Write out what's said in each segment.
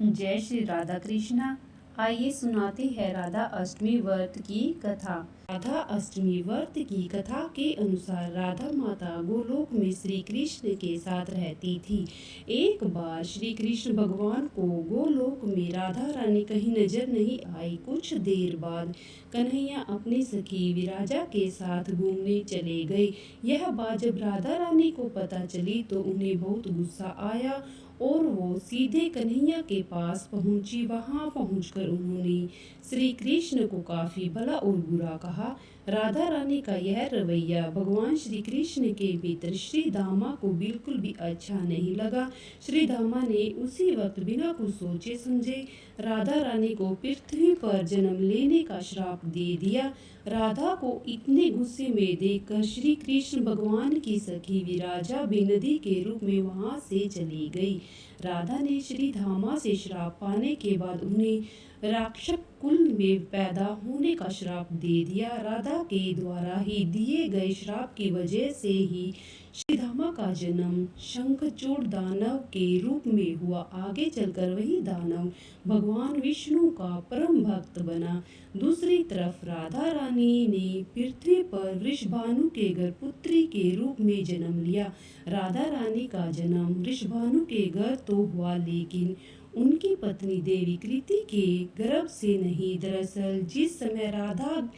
जय श्री राधा कृष्णा। आइए सुनाते हैं राधा अष्टमी व्रत की कथा। राधा अष्टमी व्रत की कथा के अनुसार राधा माता गोलोक में श्री कृष्ण के साथ रहती थी। एक बार श्री कृष्ण भगवान को गोलोक में राधा रानी कहीं नजर नहीं आई। कुछ देर बाद कन्हैया अपनी सखी विराजा के साथ घूमने चले गए। यह बात जब राधा रानी को पता चली तो उन्हें बहुत गुस्सा आया और वो सीधे कन्हैया के पास पहुंची। वहां पहुंचकर उन्होंने श्री कृष्ण को काफी भला और बुरा कहा। राधा रानी का यह रवैया भगवान श्री कृष्ण के मित्र श्री धामा को बिल्कुल भी अच्छा नहीं लगा। श्री धामा ने उसी वक्त बिना कुछ सोचे समझे राधा रानी को पृथ्वी पर जन्म लेने का श्राप दे दिया। राधा को इतने गुस्से में देखकर श्री कृष्ण भगवान की सखी विराजा भी नदी के रूप में वहां से चली गई। राधा ने श्री धामा से श्राप पाने के बाद उन्हें राक्षस कुल में पैदा होने का श्राप दे दिया। राधा के द्वारा ही दिए गए श्राप की वजह से ही श्रीधामा का जन्म शंखचूड़ दानव के रूप में हुआ। आगे चलकर वही दानव भगवान विष्णु का परम भक्त बना। दूसरी तरफ राधा रानी ने पृथ्वी पर वृषभानु के घर पुत्री के रूप में जन्म लिया। राधा रानी का जन्म वृषभानु के घर तो हुआ, लेकिन उनकी पत्नी देवी कृति के गर्भ से नहीं। दरअसल जिस समय राधा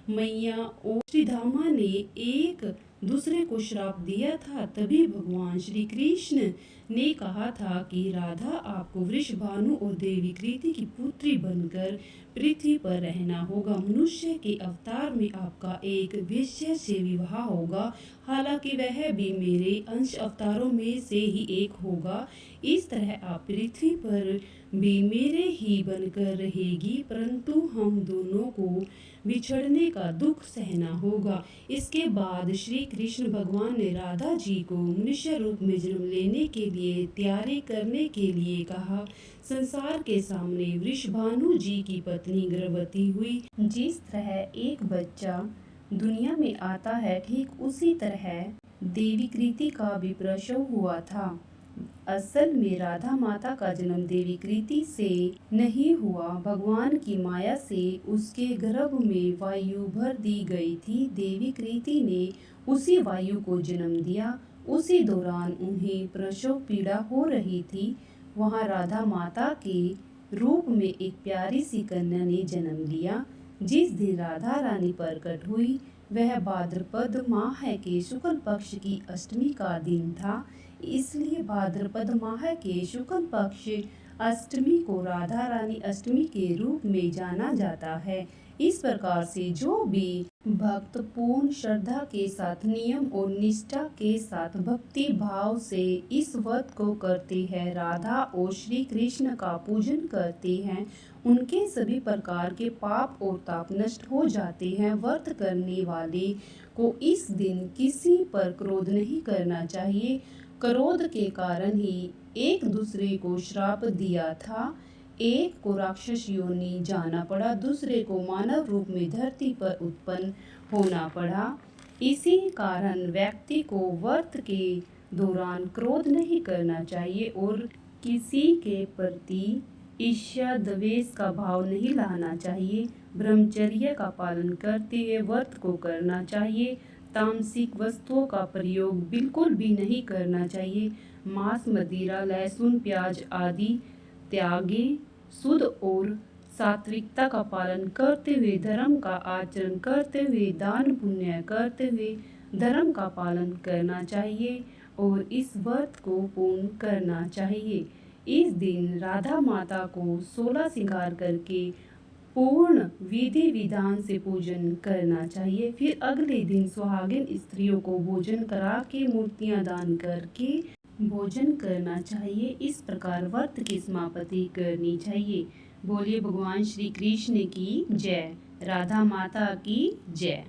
मैया और श्रीधामा ने एक दूसरे को श्राप दिया था, तभी भगवान श्री कृष्ण ने कहा था कि राधा आपको वृषभानु और देवी कृति की पुत्री बनकर पृथ्वी पर रहना होगा। मनुष्य के अवतार में आपका एक वेश्या से विवाह होगा, हालांकि वह भी मेरे अंश अवतारों में से ही एक होगा। इस तरह आप पृथ्वी पर भी मेरे ही बनकर रहेगी, परंतु हम दोनों को बिछड़ने का दुख सहना होगा। इसके बाद श्री कृष्ण भगवान ने राधा जी को मनुष्य रूप में जन्म लेने के लिए तैयारी करने के लिए कहा। संसार के सामने वृषभानु जी की पत्नी गर्भवती हुई। जिस तरह एक बच्चा दुनिया में आता है, ठीक उसी तरह देवी कृति का भी प्रसव हुआ था। असल में राधा माता का जन्म देवी कृति से नहीं हुआ, भगवान की माया से उसके गर्भ में वायु भर दी गई थी। देवी कृति ने उसी वायु को जन्म दिया। उसी दौरान उन्हें प्रसव पीड़ा हो रही थी। वहां राधा माता के रूप में एक प्यारी सी कन्या ने जन्म लिया। जिस दिन राधा रानी प्रकट हुई वह भाद्रपद माह के शुक्ल पक्ष की अष्टमी का दिन था। इसलिए भाद्रपद माह के शुक्ल पक्ष अष्टमी को राधा रानी अष्टमी के रूप में जाना जाता है। इस प्रकार से जो भी भक्त पूर्ण श्रद्धा के साथ, नियम और निष्ठा के साथ भक्ति भाव से इस व्रत को करते हैं, राधा और श्री कृष्ण का पूजन करते हैं, उनके सभी प्रकार के पाप और ताप नष्ट हो जाते हैं। व्रत करने वाले को इस दिन किसी पर क्रोध नहीं करना चाहिए। क्रोध के कारण ही एक दूसरे को श्राप दिया था। एक को राक्षस योनि जाना पड़ा, दूसरे को मानव रूप में धरती पर उत्पन्न होना पड़ा। इसी कारण व्यक्ति को व्रत के दौरान क्रोध नहीं करना चाहिए और किसी के प्रति ईर्ष्या द्वेष का भाव नहीं लाना चाहिए। ब्रह्मचर्य का पालन करते हुए व्रत को करना चाहिए। तामसिक वस्तुओं का प्रयोग बिल्कुल भी नहीं करना चाहिए। मांस, मदिरा, लहसुन, प्याज आदि त्यागें। शुद्ध और सात्विकता का पालन करते हुए, धर्म का आचरण करते हुए, दान पुण्य करते हुए धर्म का पालन करना चाहिए और इस व्रत को पूर्ण करना चाहिए। इस दिन राधा माता को 16 श्रृंगार करके पूर्ण विधि विधान से पूजन करना चाहिए। फिर अगले दिन सुहागिन स्त्रियों को भोजन करा के मूर्तियां दान करके भोजन करना चाहिए। इस प्रकार व्रत की समाप्ति करनी चाहिए। बोलिए भगवान श्री कृष्ण की जय, राधा माता की जय।